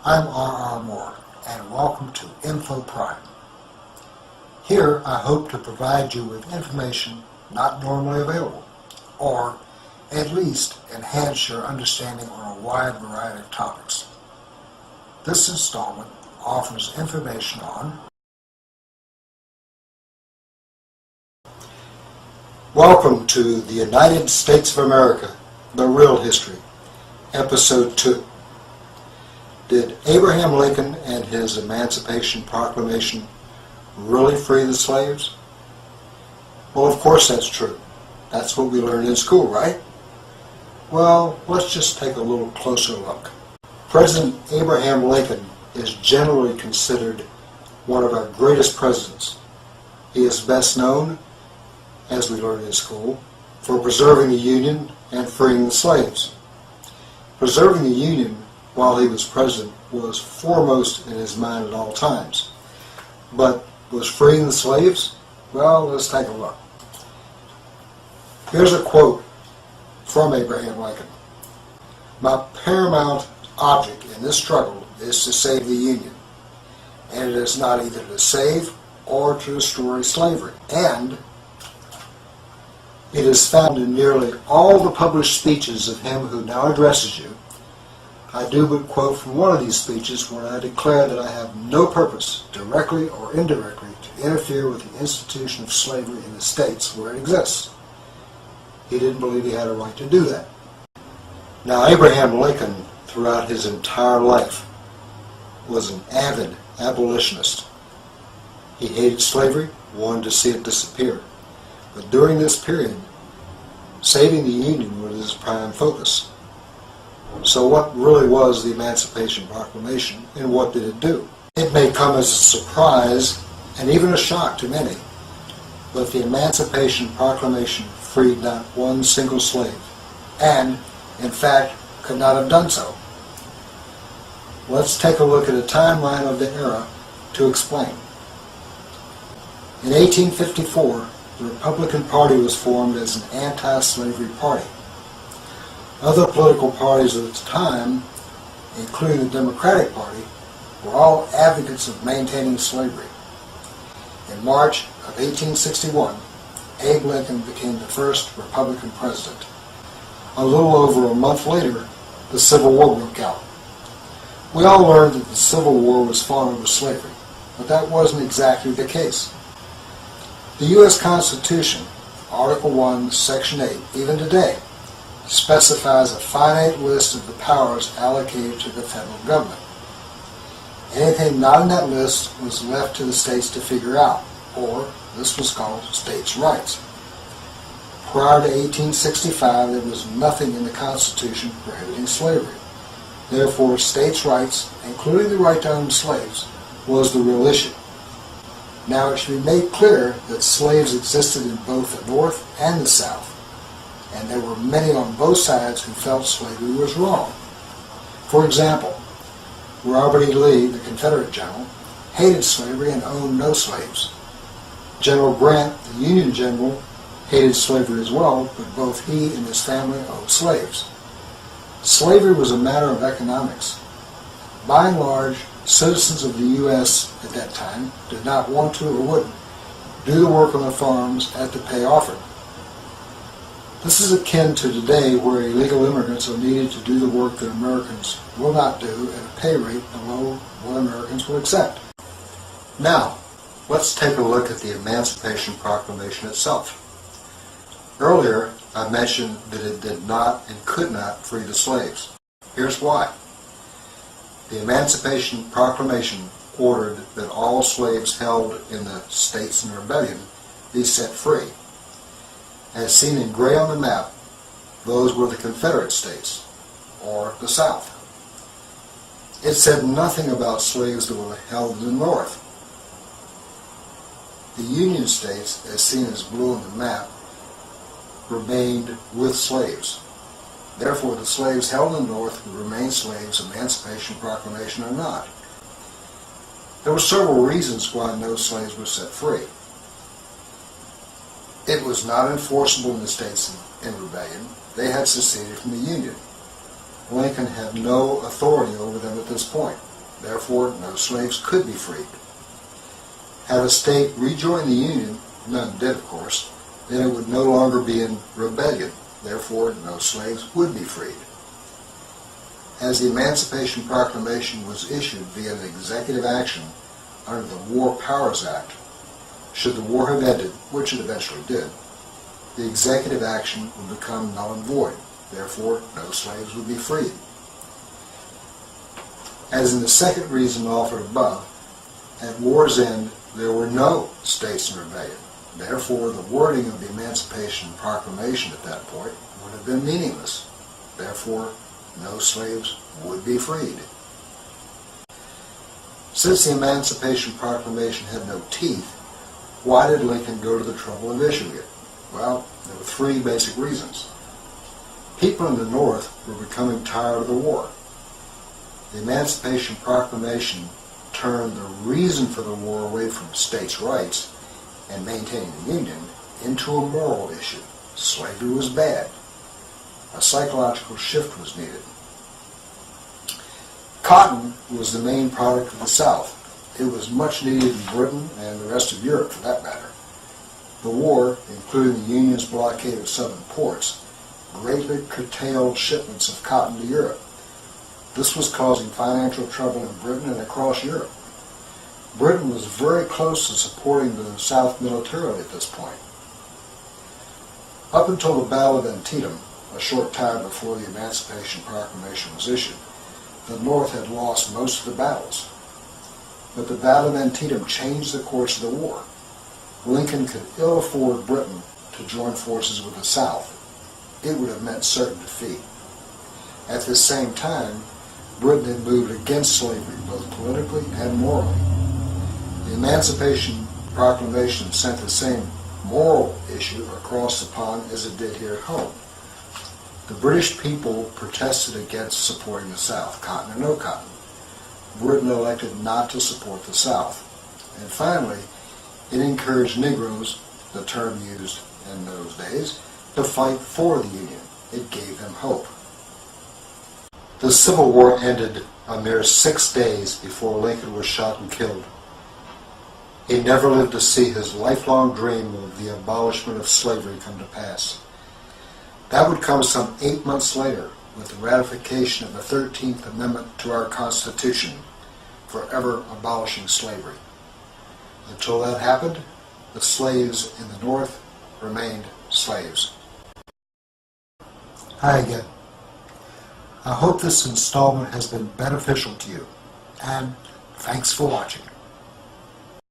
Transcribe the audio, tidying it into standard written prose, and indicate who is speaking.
Speaker 1: I'm R.R. Moore, and welcome to Info Prime. Here, I hope to provide you with information not normally available, or at least enhance your understanding on a wide variety of topics. This installment offers information on Welcome to the United States of America, The Real History, Episode 2. Did Abraham Lincoln and his Emancipation Proclamation really free the slaves? Well, of course that's true. That's what we learned in school, right? Well, let's just take a little closer look. President Abraham Lincoln is generally considered one of our greatest presidents. He is best known, as we learned in school, for preserving the Union and freeing the slaves. Preserving the Union while he was president was foremost in his mind at all times. But was freeing the slaves? Well, let's take a look. Here's a quote from Abraham Lincoln. "My paramount object in this struggle is to save the Union, and it is not either to save or to destroy slavery. And it is found in nearly all the published speeches of him who now addresses you. I do but quote from one of these speeches when I declare that I have no purpose, directly or indirectly, to interfere with the institution of slavery in the states where it exists." He didn't believe he had a right to do that. Now, Abraham Lincoln, throughout his entire life, was an avid abolitionist. He hated slavery, wanted to see it disappear. But during this period, saving the Union was his prime focus. So what really was the Emancipation Proclamation, and what did it do? It may come as a surprise and even a shock to many, but the Emancipation Proclamation freed not one single slave, and, in fact, could not have done so. Let's take a look at a timeline of the era to explain. In 1854, the Republican Party was formed as an anti-slavery party. Other political parties of its time, including the Democratic Party, were all advocates of maintaining slavery. In March of 1861, Abe Lincoln became the first Republican president. A little over a month later, the Civil War broke out. We all learned that the Civil War was fought over slavery, but that wasn't exactly the case. The U.S. Constitution, Article 1, Section 8, even today, specifies a finite list of the powers allocated to the federal government. Anything not in that list was left to the states to figure out, or this was called states' rights. Prior to 1865, there was nothing in the Constitution prohibiting slavery. Therefore, states' rights, including the right to own slaves, was the real issue. Now, it should be made clear that slaves existed in both the North and the South, and there were many on both sides who felt slavery was wrong. For example, Robert E. Lee, the Confederate general, hated slavery and owned no slaves. General Grant, the Union general, hated slavery as well, but both he and his family owned slaves. Slavery was a matter of economics. By and large, citizens of the U.S. at that time did not want to or wouldn't do the work on the farms at the pay offered. This is akin to today, where illegal immigrants are needed to do the work that Americans will not do at a pay rate below what Americans will accept. Now, let's take a look at the Emancipation Proclamation itself. Earlier, I mentioned that it did not and could not free the slaves. Here's why. The Emancipation Proclamation ordered that all slaves held in the states in rebellion be set free. As seen in gray on the map, those were the Confederate states, or the South. It said nothing about slaves that were held in the North. The Union states, as seen as blue on the map, remained with slaves. Therefore, the slaves held in the North would remain slaves, Emancipation Proclamation or not. There were several reasons why no slaves were set free. It was not enforceable in the states in rebellion. They had seceded from the Union. Lincoln had no authority over them at this point. Therefore, no slaves could be freed. Had a state rejoined the Union, none did of course, then it would no longer be in rebellion. Therefore, no slaves would be freed. As the Emancipation Proclamation was issued via an executive action under the War Powers Act, should the war have ended, which it eventually did, the executive action would become null and void. Therefore, no slaves would be freed. As in the second reason offered above, at war's end there were no states in rebellion. Therefore, the wording of the Emancipation Proclamation at that point would have been meaningless. Therefore, no slaves would be freed. Since the Emancipation Proclamation had no teeth, why did Lincoln go to the trouble of issuing it? Well, there were three basic reasons. People in the North were becoming tired of the war. The Emancipation Proclamation turned the reason for the war away from states' rights and maintaining the Union into a moral issue. Slavery was bad. A psychological shift was needed. Cotton was the main product of the South. It was much needed in Britain and the rest of Europe for that matter. The war, including the Union's blockade of southern ports, greatly curtailed shipments of cotton to Europe. This was causing financial trouble in Britain and across Europe. Britain was very close to supporting the South militarily at this point. Up until the Battle of Antietam, a short time before the Emancipation Proclamation was issued, the North had lost most of the battles. But the Battle of Antietam changed the course of the war. Lincoln could ill afford Britain to join forces with the South. It would have meant certain defeat. At the same time, Britain had moved against slavery, both politically and morally. The Emancipation Proclamation sent the same moral issue across the pond as it did here at home. The British people protested against supporting the South, cotton or no cotton. Britain elected not to support the South. And finally, it encouraged Negroes, the term used in those days, to fight for the Union. It gave them hope. The Civil War ended a mere 6 days before Lincoln was shot and killed. He never lived to see his lifelong dream of the abolishment of slavery come to pass. That would come some 8 months later with the ratification of the 13th Amendment to our Constitution, forever abolishing slavery. Until that happened, the slaves in the North remained slaves. Hi again. I hope this installment has been beneficial to you, and thanks for watching.